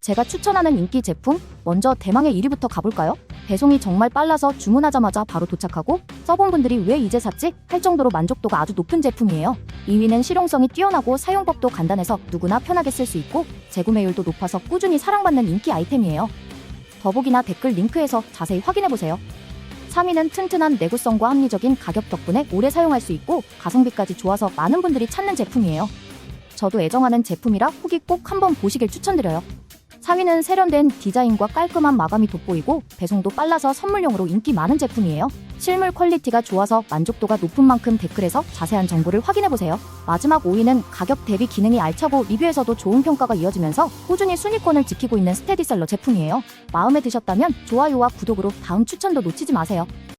제가 추천하는 인기 제품, 먼저 대망의 1위부터 가볼까요? 배송이 정말 빨라서 주문하자마자 바로 도착하고 써본 분들이 왜 이제 샀지? 할 정도로 만족도가 아주 높은 제품이에요. 2위는 실용성이 뛰어나고 사용법도 간단해서 누구나 편하게 쓸 수 있고 재구매율도 높아서 꾸준히 사랑받는 인기 아이템이에요. 더보기나 댓글 링크에서 자세히 확인해보세요. 3위는 튼튼한 내구성과 합리적인 가격 덕분에 오래 사용할 수 있고 가성비까지 좋아서 많은 분들이 찾는 제품이에요. 저도 애정하는 제품이라 후기 꼭 한번 보시길 추천드려요. 4위는 세련된 디자인과 깔끔한 마감이 돋보이고 배송도 빨라서 선물용으로 인기 많은 제품이에요. 실물 퀄리티가 좋아서 만족도가 높은 만큼 댓글에서 자세한 정보를 확인해보세요. 마지막 5위는 가격 대비 기능이 알차고 리뷰에서도 좋은 평가가 이어지면서 꾸준히 순위권을 지키고 있는 스테디셀러 제품이에요. 마음에 드셨다면 좋아요와 구독으로 다음 추천도 놓치지 마세요.